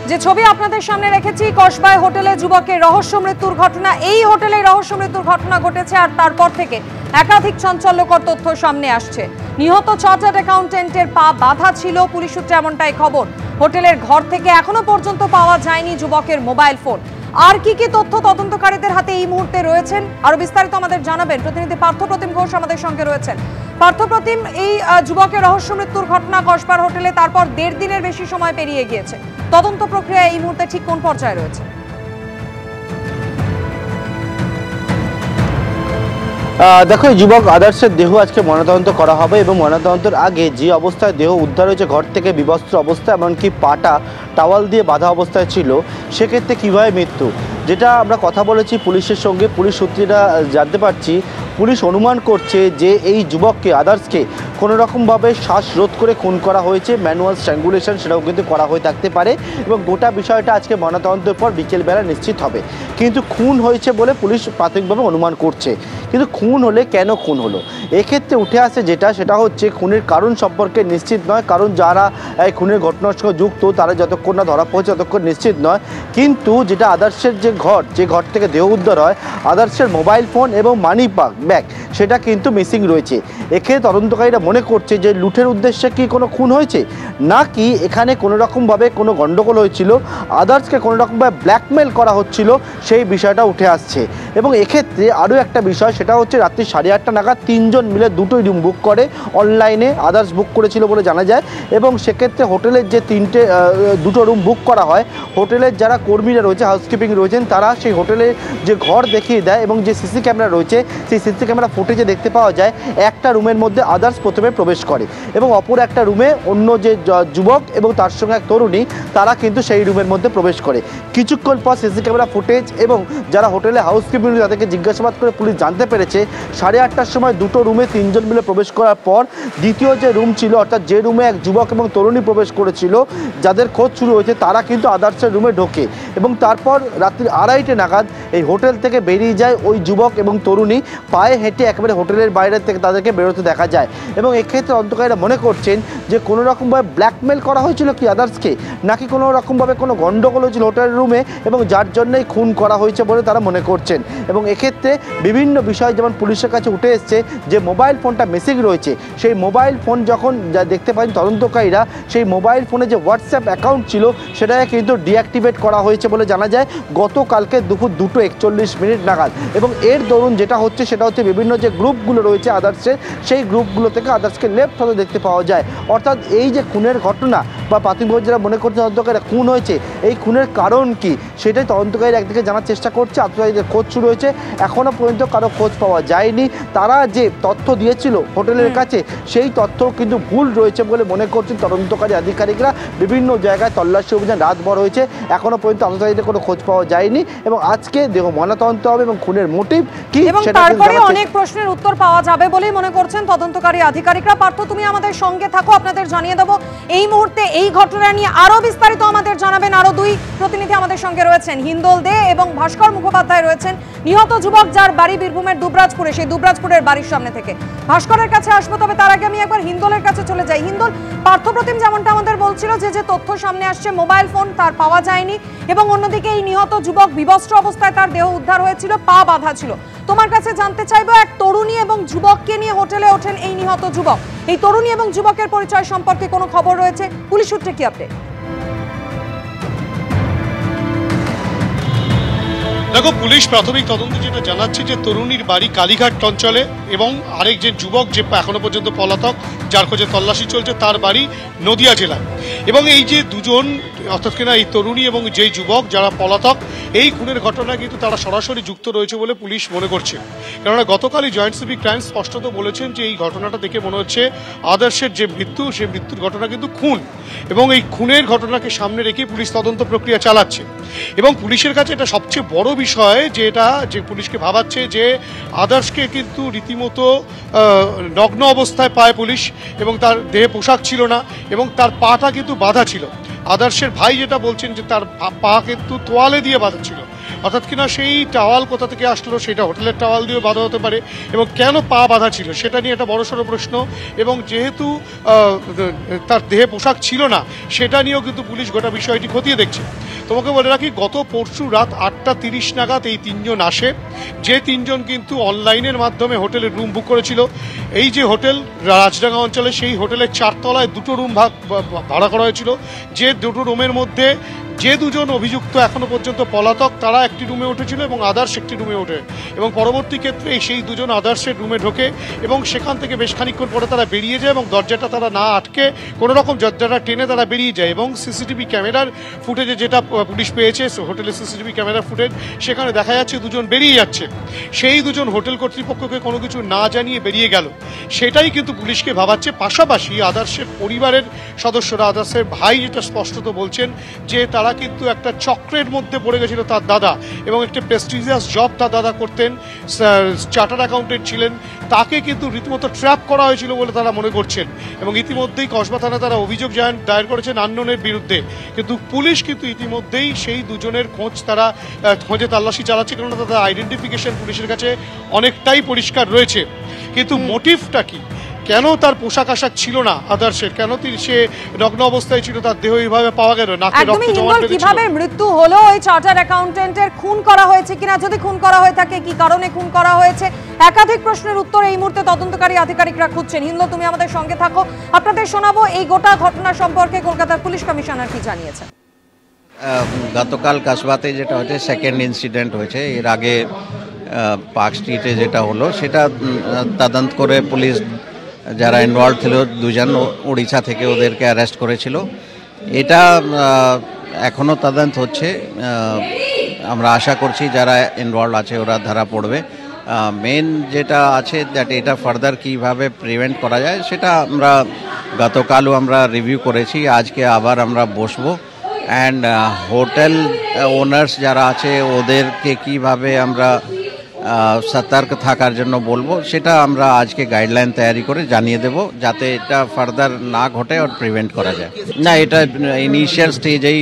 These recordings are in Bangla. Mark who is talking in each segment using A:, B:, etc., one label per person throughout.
A: যে ছবি আপনাদের সামনে রেখেছি, কসবায় হোটেলে যুবকের রহস্য মৃত্যুর ঘটনা। এই হোটেলে রহস্য মৃত্যুর ঘটনা ঘটেছে আর তারপর থেকে একাধিক চাঞ্চল্যকর তথ্য সামনে আসছে। নিহত চার্টার্ড অ্যাকাউন্টেন্টের পা বাঁধা ছিল, পুলিশ সূত্রে এমনটাই খবর। হোটেলের ঘর থেকে এখনো পর্যন্ত পাওয়া যায়নি যুবকের মোবাইল ফোন। আর কি কি তথ্য তদন্তকারীদের হাতে এই মুহূর্তে রয়েছেন, আরো বিস্তারিত আমাদের জানাবেন প্রতিনিধি পার্থপ্রতিম ঘোষ আমাদের সঙ্গে রয়েছেন। পার্থপ্রতিম, এই যুবকের রহস্য মৃত্যুর ঘটনা কসবার হোটেলে, তারপর 1.5 দিনের বেশি সময় পেরিয়ে গিয়েছে। তদন্ত প্রক্রিয়া এই মুহূর্তে ঠিক কোন পর্যায়ে রয়েছে?
B: দেখো, যুবক আদর্শের দেহ আজকে ময়নাতদন্ত করা হবে এবং ময়নাতদন্তের আগে যে অবস্থায় দেহ উদ্ধার হয়েছে ঘর থেকে বিবস্ত্র অবস্থায়, এমনকি পাটা টাওয়াল দিয়ে বাঁধা অবস্থায় ছিল, সেক্ষেত্রে কীভাবে মৃত্যু, যেটা আমরা কথা বলেছি পুলিশের সঙ্গে, পুলিশ সূত্রেরা জানতে পারছি পুলিশ অনুমান করছে যে এই যুবককে আদার্সকে কোনোরকমভাবে শ্বাসরোধ করে খুন করা হয়েছে, ম্যানুয়াল স্ট্র্যাঙ্গুলেশন সেটাও কিন্তু করা হয়ে থাকতে পারে এবং গোটা বিষয়টা আজকে ময়নাতদন্তের পর বিকেলবেলা নিশ্চিত হবে। কিন্তু খুন হয়েছে বলে পুলিশ প্রাথমিকভাবে অনুমান করছে। কিন্তু খুন হলে কেন খুন হলো, এক্ষেত্রে উঠে আসে সেটা হচ্ছে খুনের কারণ সম্পর্কে নিশ্চিত নয়, কারণ যারা এই খুনের ঘটনার সঙ্গে যুক্ত তারা যতক্ষণ না ধরা পড়ছে ততক্ষণ নিশ্চিত নয়। কিন্তু যেটা আদর্শের যে ঘর থেকে দেহ উদ্ধার হয়, আদর্শের মোবাইল ফোন এবং মানি ব্যাগ সেটা কিন্তু মিসিং রয়েছে। এক্ষেত্রে তদন্তকারীরা মনে করছে যে লুটের উদ্দেশ্যে কি কোনো খুন হয়েছে, নাকি এখানে কোনো রকমভাবে কোনো গণ্ডগোল হয়েছিল, আদার্সকে কোনো রকমভাবে ব্ল্যাকমেল করা হচ্ছিল, সেই বিষয়টা উঠে আসছে। এবং এক্ষেত্রে আরও একটা বিষয়, সেটা হচ্ছে রাত্রি 8:30 নাগাদ 3 জন মিলে 2টোই রুম বুক করে, অনলাইনে আদার্স বুক করেছিল বলে জানা যায়। এবং সেক্ষেত্রে হোটেলের যে 2টো রুম বুক করা হয়, হোটেলের যারা কর্মীরা রয়েছে, হাউসকিপিং রয়েছেন, তারা সেই হোটেলের যে ঘর দেখিয়ে দেয় এবং যে সিসি ক্যামেরা রয়েছে সেই সিসি ক্যামেরা ফুটেজে দেখতে পাওয়া যায় একটা রুমের মধ্যে আদার্স প্রথমে প্রবেশ করে এবং অপর একটা রুমে অন্য যে যুবক এবং তার সঙ্গে এক তরুণী তারা কিন্তু সেই রুমের মধ্যে প্রবেশ করে। কিছুক্ষণ পর সিসি ক্যামেরা ফুটেজ এবং যারা হোটেলে হাউসকিপিং তাদেরকে জিজ্ঞাসাবাদ করে পুলিশ জানতে পেরেছে 8:30টার সময় 2টো রুমে 3 জন মিলে প্রবেশ করার পর দ্বিতীয় যে রুম ছিল, অর্থাৎ যে রুমে এক যুবক এবং তরুণী প্রবেশ করেছিল, যাদের খোঁজ শুরু হয়েছে, তারা কিন্তু আদার্সের রুমে ঢোকে এবং তারপর রাত্রি 2:30 নাগাদ এই হোটেল থেকে বেরিয়ে যায় ওই যুবক এবং তরুণী, পায়ে হেঁটে একেবারে হোটেলের বাইরে থেকে তাদেরকে বেরোতে দেখা যায়। এবং এক্ষেত্রে তদন্তকারীরা মনে করছেন যে কোনো রকমভাবে ব্ল্যাকমেল করা হয়েছিল কি আদার্সকে, নাকি কোনো রকমভাবে কোনো গণ্ডগোল হয়েছিল হোটেলের রুমে এবং যার জন্যই খুন করা হয়েছে বলে তারা মনে করছেন। এবং এক্ষেত্রে বিভিন্ন বিষয় যেমন পুলিশের কাছে উঠে এসছে যে মোবাইল ফোনটা মিসিং রয়েছে, সেই মোবাইল ফোন যখন যা দেখতে পান তদন্তকারীরা, সেই মোবাইল ফোনে যে হোয়াটসঅ্যাপ অ্যাকাউন্ট ছিল সেটাকে কিন্তু ডিঅ্যাক্টিভেট করা হয়েছে বলে জানা যায় গতকালকে দুপুর 2:41 নাগাদ। এবং এর দরুন যেটা হচ্ছে সেটা হচ্ছে বিভিন্ন যে গ্রুপগুলো রয়েছে আদার্সের, সেই গ্রুপগুলো থেকে আদার্সকে লেফট হতে দেখতে পাওয়া যায়। অর্থাৎ এই যে খুনের ঘটনা বা প্রাথমিকভাবে যারা মনে করছে তদন্তকারীরা খুন হয়েছে, এই খুনের কারণ কি সেটাই তদন্তকারীরা একদিকে জানার চেষ্টা করছে। আততায়ীদের খোঁজ শুরু হয়েছে, এখনও পর্যন্ত কারো খোঁজ পাওয়া যায়নি। তারা যে তথ্য দিয়েছিল হোটেলের কাছে সেই তথ্য কিন্তু ভুল রয়েছে বলে মনে করছেন তদন্তকারী আধিকারিকরা। বিভিন্ন জায়গায় তল্লাশি অভিযান রাতভর হয়েছে, এখনও পর্যন্ত আততায়ীদের কোনো খোঁজ পাওয়া যায়নি এবং আজকে দেহ ময়নাতদন্ত হবে এবং খুনের মোটিভ কি সেটা
A: তারপরে অনেক প্রশ্নের উত্তর পাওয়া যাবে বলেই মনে করছেন তদন্তকারী আধিকারিকরা। পার্থ, তুমি আমাদের সঙ্গে থাকো, আপনাদের জানিয়ে দেবো এই মুহূর্তে এই ঘটনা নিয়ে আরো বিস্তারিত আমাদের জানাবেন আরো 2 প্রতিনিধি আমাদের সঙ্গে রয়েছেন। হিন্দোল দে এবং ভাস্কর মুখোপাধ্যায় রয়েছেন। নিহত যুবক যার বাড়ি বীরভূমের দুবরাজপুরে, সেই দুবরাজপুরের বাড়ির সামনে থেকে ভাস্করের কাছে আসবো, তবে তার আগে আমি একবার হিন্দোলের কাছে চলে যাই। হিন্দোল, পার্থপ্রতিম যেমনটা আমাদের বলছিল যে তথ্য সামনে আসছে মোবাইল ফোন তার পাওয়া যায়নি এবং অন্যদিকে এই নিহত যুবক বিবস্ত্র অবস্থায় তার দেহ উদ্ধার হয়েছিল, পা বাঁধা ছিল। তোমার কাছে জানতে চাইবো, এক তরুণী এবং যুবককে নিয়ে হোটেলে ওঠেন এই নিহত যুবক, এই তরুণী এবং যুবকের পরিচয় সম্পর্কে কোনো খবর রয়েছে? পুলিশ সূত্রে কি আপডেট?
C: দেখো, পুলিশ প্রাথমিক তদন্তে যেটা জানাচ্ছে যে তরুণীর বাড়ি কালীঘাট অঞ্চলে এবং আরেক যে যুবক যে এখনো পর্যন্ত পলাতক, যার খোঁজে তল্লাশি চলছে, তার বাড়ি নদিয়া জেলায়। এবং এই যে দুজন, অর্থাৎ কিনা এই তরুণী এবং যেই যুবক যারা পলাতক, এই খুনের ঘটনায় কিন্তু তারা সরাসরি যুক্ত রয়েছে বলে পুলিশ মনে করছে। কেননা গতকালই জয়েন্ট সিভিক ক্রাইম স্পষ্টত বলেছেন যে এই ঘটনাটা দেখে মনে হচ্ছে আদর্শের যে মৃত্যু, সেই মৃত্যুর ঘটনা কিন্তু খুন, এবং এই খুনের ঘটনাকে সামনে রেখে পুলিশ তদন্ত প্রক্রিয়া চালাচ্ছে। এবং পুলিশের কাছে এটা সবচেয়ে বড় বিষয় যে পুলিশকে ভাবাচ্ছে যে আদর্শকে কিন্তু রীতিমতো নগ্ন অবস্থায় পায় পুলিশ এবং তার দেহে পোশাক ছিল না এবং তার পাটা কিন্তু বাঁধা ছিল। আদর্শের ভাই যেটা বলছেন যে তার পা কিন্তু তোয়ালে দিয়ে বাঁধা ছিল, অর্থাৎ কিনা সেই টাওয়াল কোথা থেকে আসলো, সেটা হোটেলের টাওয়াল দিয়েও বাঁধা হতে পারে, এবং কেন পা বাঁধা ছিল সেটা নিয়ে একটা বড়সড় প্রশ্ন। এবং যেহেতু তার দেহে পোশাক ছিল না, সেটা নিয়েও কিন্তু পুলিশ গোটা বিষয়টি খতিয়ে দেখছে। তোমাকে বলে রাখি, গত পরশু রাত 8:30 নাগাদ এই তিনজন আসে, যে তিনজন কিন্তু অনলাইনের মাধ্যমে হোটেলের রুম বুক করেছিল। এই যে হোটেল রাজডাঙ্গা অঞ্চলে, সেই হোটেলের 4 তলায় 2টো রুম ভাড়া করা হয়েছিল। যে 2টো রুমের মধ্যে যে দুজন অভিযুক্ত এখনো পর্যন্ত পলাতক, তারা একটি রুমে উঠেছিল এবং আদার্স একটি রুমে ওঠে, এবং পরবর্তী ক্ষেত্রে সেই দুজন আদার্সের রুমে ঢোকে এবং সেখান থেকে বেশ খানিকক্ষণ পরে তারা বেরিয়ে যায়, এবং দরজাটা তারা না আটকে কোনো রকম দরজাটা টেনে তারা বেরিয়ে যায়। এবং সিসিটিভি ক্যামেরার ফুটেজে যেটা পুলিশ পেয়েছে, হোটেলের সিসিটিভি ক্যামেরার ফুটেজ, সেখানে দেখা যাচ্ছে দুজন বেরিয়ে যাচ্ছে। সেই দুজন হোটেল কর্তৃপক্ষকে কোনো কিছু না জানিয়ে বেরিয়ে গেল, সেটাই কিন্তু পুলিশকে ভাবাচ্ছে। পাশাপাশি আদার্সের পরিবারের সদস্যরা, আদার্সের ভাই যেটা স্পষ্টত বলছেন যে তারা কিন্তু একটা চক্রের মধ্যে পড়ে গেছিল তার দাদা, এবং একটা প্রেস্টিজিয়াস জব তার দাদা করতেন, চার্টার্ড অ্যাকাউন্টেন্ট ছিলেন, তাকে কিন্তু রীতিমতো ট্র্যাপ করা হয়েছিল বলে তারা মনে করছেন। এবং ইতিমধ্যেই কসবা থানায় তারা অভিযোগ দায়ের করেছেন আননোনের বিরুদ্ধে। কিন্তু পুলিশ কিন্তু ইতিমধ্যেই সেই দুজনের খোঁজে তল্লাশি চালাচ্ছে, কেননা তাদের আইডেন্টিফিকেশন পুলিশের কাছে অনেকটাই পরিষ্কার রয়েছে। কিন্তু মোটিভটা কি, কেন তার পোশাক আশাক ছিল না আদার্সের, কেন সে নগ্ন অবস্থায় ছিল, তার দেহ এইভাবে পাওয়া গেল, নাকে রক্ত জমা বেঁধেছিল।
A: কিভাবে মৃত্যু হলো ওই চার্টার্ড অ্যাকাউন্টেন্টের? খুন করা হয়েছে কিনা, যদি খুন করা হয়ে থাকে কি কারণে খুন করা হয়েছে, একাধিক প্রশ্নের উত্তর এই মুহূর্তে তদন্তকারী আধিকারিকরা খুঁজছেন। হিন্দু, তুমি আমাদের সঙ্গে থাকো, আপনাদের শোনাবো এই গোটা ঘটনা সম্পর্কে কলকাতার পুলিশ কমিশনার কি জানিয়েছেন।
D: গতকাল কাসবাতে যেটা হয়েছে সেকেন্ড ইনসিডেন্ট হয়েছে, এর আগে পার্ক স্ট্রিটে যেটা হলো সেটা তদন্ত করে পুলিশ যারা ইনভলভ ছিল দুজন উড়িষ্যা থেকে ওদেরকে অ্যারেস্ট করেছিল। এটা এখনও তদন্ত হচ্ছে, আমরা আশা করছি যারা ইনভলভ আছে ওরা ধরা পড়বে। মেন যেটা আছে দ্যাট এটা ফার্দার কীভাবে প্রিভেন্ট করা যায় সেটা আমরা গতকালও আমরা রিভিউ করেছি, আজকে আবার আমরা বসবো। অ্যান্ড হোটেল ওনার্স যারা আছে ওদেরকে কিভাবে আমরা সতর্ক থাকার জন্য বলবো, সেটা আমরা আজকে গাইডলাইন তৈরি করে জানিয়ে দেব, যাতে এটা ফার্দার না ঘটে আর প্রিভেন্ট করা যায়। না, এটা ইনিশিয়াল স্টেজেই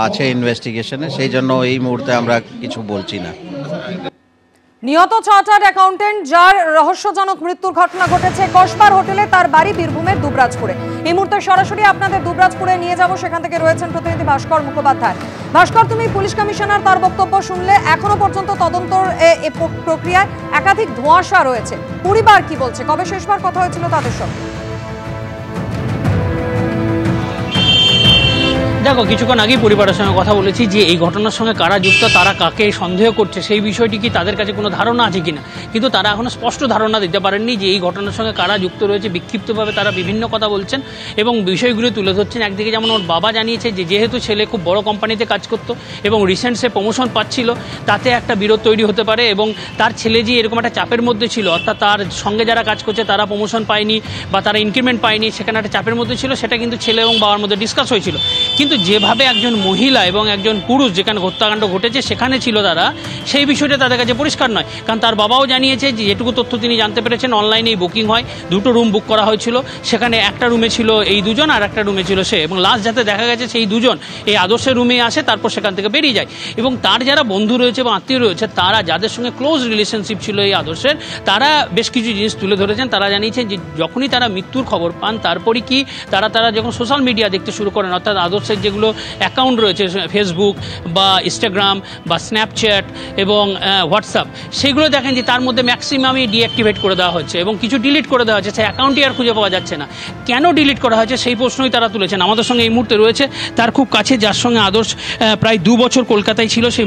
D: আছে ইনভেস্টিগেশনে, সেই জন্য এই মুহূর্তে আমরা কিছু বলছি না।
A: নিহত চার্টার্ড অ্যাকাউন্টেন্ট যার রহস্যজনক মৃত্যুর ঘটনা ঘটেছে কসবার হোটেলে, তার বাড়ি বীরভূমের দুবরাজপুরে। এই মুহূর্তে সরাসরি আপনাদের দুবরাজপুরে নিয়ে যাব, সেখান থেকে রয়েছেন প্রতিনিধি ভাস্কর মুখোপাধ্যায়। ভাস্কর, তুমি পুলিশ কমিশনার তার বক্তব্য শুনলে, এখনো পর্যন্ত তদন্তর প্রক্রিয়ায় একাধিক ধোঁয়াশা রয়েছে, পরিবার কি বলছে, কবে শেষবার কথা হয়েছিল তাদের সঙ্গে?
E: দেখো, কিছুক্ষণ আগেই পরিবারের সঙ্গে কথা বলেছি যে এই ঘটনার সঙ্গে কারা যুক্ত, তারা কাকে সন্দেহ করছে, সেই বিষয়টি কি তাদের কাছে কোনো ধারণা আছে কিনা, কিন্তু তারা এখনও স্পষ্ট ধারণা দিতে পারেননি যে এই ঘটনার সঙ্গে কারা যুক্ত রয়েছে। বিক্ষিপ্তভাবে তারা বিভিন্ন কথা বলছেন এবং বিষয়গুলো তুলে ধরছেন। একদিকে যেমন ওর বাবা জানিয়েছে যে যেহেতু ছেলে খুব বড় কোম্পানিতে কাজ করতো এবং রিসেন্ট সে প্রমোশন পাচ্ছিল, তাতে একটা বিরোধ তৈরি হতে পারে, এবং তার ছেলে যে এরকম একটা চাপের মধ্যে ছিল, অর্থাৎ তার সঙ্গে যারা কাজ করছে তারা প্রমোশন পায়নি বা তারা ইনক্রিমেন্ট পায়নি, সেখানে একটা চাপের মধ্যে ছিল, সেটা কিন্তু ছেলে এবং বাবার মধ্যে ডিসকাস হয়েছিল। কিন্তু যেভাবে একজন মহিলা এবং একজন পুরুষ যেখানে হত্যাকাণ্ড ঘটেছে সেখানে ছিল তারা, সেই বিষয়টা তাদের কাছে পরিষ্কার নয়। কারণ তার বাবাও জানিয়েছে যে যেটুকু তথ্য তিনি জানতে পেরেছেন, অনলাইনেই বুকিং হয়, 2টো রুম বুক করা হয়েছিল, সেখানে একটা রুমে ছিল এই দুজন আর একটা রুমে ছিল সে, এবং লাস্ট যাতে দেখা গেছে সেই দুজন এই আদর্শের রুমে আসে, তারপর সেখান থেকে বেরিয়ে যায়। এবং তার যারা বন্ধু রয়েছে বা আত্মীয় রয়েছে, তারা যাদের সঙ্গে ক্লোজ রিলেশনশিপ ছিল এই আদর্শের, তারা বেশ কিছু জিনিস তুলে ধরেছেন। তারা জানিয়েছেন যে যখনই তারা মৃত্যুর খবর পান, তারপরই কি তারা যখন সোশ্যাল মিডিয়া দেখতে শুরু করেন, অর্থাৎ আদর্শের যেগুলো অ্যাকাউন্ট রয়েছে ফেসবুক বা ইনস্টাগ্রাম বা স্ন্যাপচ্যাট এবং হোয়াটসঅ্যাপ, সেগুলো দেখেন যে তার মধ্যে ম্যাক্সিমামই ডিঅ্যাক্টিভেট করে দেওয়া হচ্ছে এবং কিছু ডিলিট করে দেওয়া হচ্ছে, সেই অ্যাকাউন্টই আর খুঁজে পাওয়া যাচ্ছে না। কেন ডিলিট করা হয়েছে সেই প্রশ্নই তারা তুলেছেন। আমাদের সঙ্গে এই মুহূর্তে রয়েছে তার খুব কাছে, যার সঙ্গে আদর্শ প্রায় 2 বছর কলকাতায় ছিল, সেই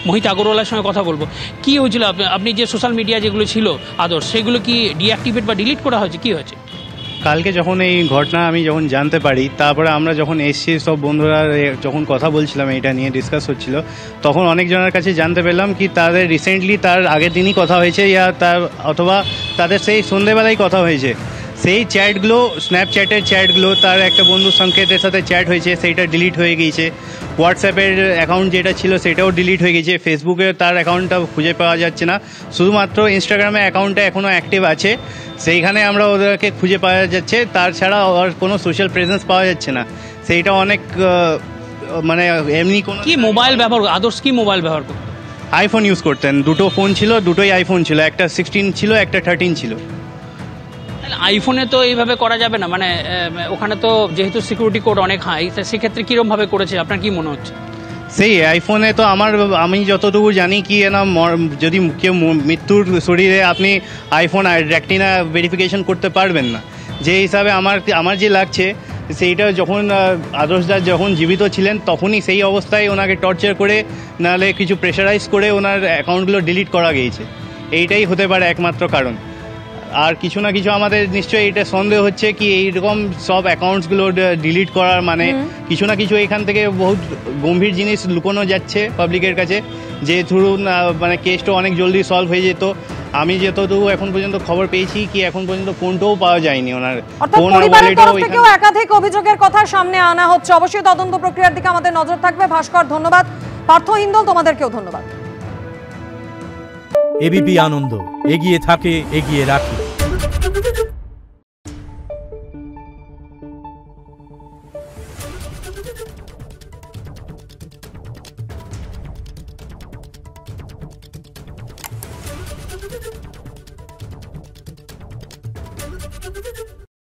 E: মোহিত আগরওয়ালার সঙ্গে কথা বলবো। কি হয়েছিল, আপনি যে সোশ্যাল মিডিয়া যেগুলো ছিল আদর্শ, সেগুলো কি ডিঅ্যাক্টিভেট বা ডিলিট করা হয়েছে, কি হয়েছে?
F: কালকে যখন এই ঘটনা আমি যখন জানতে পারি, তারপরে আমরা যখন এসছি সব বন্ধুরা যখন কথা বলছিলাম এটা নিয়ে ডিসকাস হচ্ছিল, তখন অনেকজনের কাছে জানতে পেলাম কি তাদের রিসেন্টলি তার আগের দিনই কথা হয়েছে, অথবা তাদের সেই সন্ধ্যেবেলায় কথা হয়েছে। সেই চ্যাটগুলো, স্ন্যাপচ্যাটের চ্যাটগুলো, তার একটা বন্ধু সংকেতের সাথে চ্যাট হয়েছে, সেইটা ডিলিট হয়ে গিয়েছে। হোয়াটসঅ্যাপের অ্যাকাউন্ট যেটা ছিল সেটাও ডিলিট হয়ে গেছে। ফেসবুকে তার অ্যাকাউন্টটা খুঁজে পাওয়া যাচ্ছে না, শুধুমাত্র ইনস্টাগ্রামে অ্যাকাউন্টটা এখনও অ্যাক্টিভ আছে, সেইখানে আমরা ওদেরকে খুঁজে পাওয়া যাচ্ছে। তাছাড়া আর কোনো সোশ্যাল প্রেজেন্স পাওয়া যাচ্ছে না। সেইটা অনেক মানে এমনি কোনো
E: কি মোবাইল ব্যবহার, আদর্শ কি মোবাইল ব্যবহার করতো?
F: আইফোন ইউজ করতেন, দুটো ফোন ছিল, দুটোই আইফোন ছিল, একটা 16 ছিল, একটা 13 ছিল।
E: তাহলে আইফোনে তো এইভাবে করা যাবে না, মানে ওখানে তো যেহেতু সিকিউরিটি কোড অনেক হাই, তা সেক্ষেত্রে কীরকমভাবে করেছে আপনার কি মনে হচ্ছে?
F: সেই আইফোনে তো আমি যতটুকু জানি কি না, যদি কেউ মৃত্যুর শরীরে আপনি আইফোন রেটিনা ভেরিফিকেশন করতে পারবেন না। যে হিসাবে আমার যে লাগছে সেইটা যখন আদর্শ দাস যখন জীবিত ছিলেন তখনই সেই অবস্থায় ওনাকে টর্চার করে নাহলে কিছু প্রেশারাইজ করে ওনার অ্যাকাউন্টগুলো ডিলিট করা গিয়েছে। এইটাই হতে পারে একমাত্র কারণ। আর কিছু না কিছু আমাদের নিশ্চয়ই এটা সন্দেহ হচ্ছে কি এইরকম সব অ্যাকাউন্টসগুলো ডিলিট করার মানে কিছু না কিছু এখান থেকে বহুত গম্ভীর জিনিস লুকোনো যাচ্ছে পাবলিকের কাছে, যে থ্রু মানে কেসটা অনেক জলদি সলভ হয়ে যেত। আমি যতটুকু এখন পর্যন্ত খবর পেয়েছি কি এখন পর্যন্ত ফোনটাও পাওয়া যায়নি ওনার। ফোন আর ওয়ালেটও
A: থেকেও একাধিক অভিযোগের কথা সামনে আনা হচ্ছে। অবশ্যই তদন্ত প্রক্রিয়ার দিকে আমাদের নজর থাকবে। ভাস্কর ধন্যবাদ, পার্থ হিন্দল তোমাদেরকেও ধন্যবাদ।
G: এবিপি আনন্দ, এগিয়ে থাকে, এগিয়ে রাখে।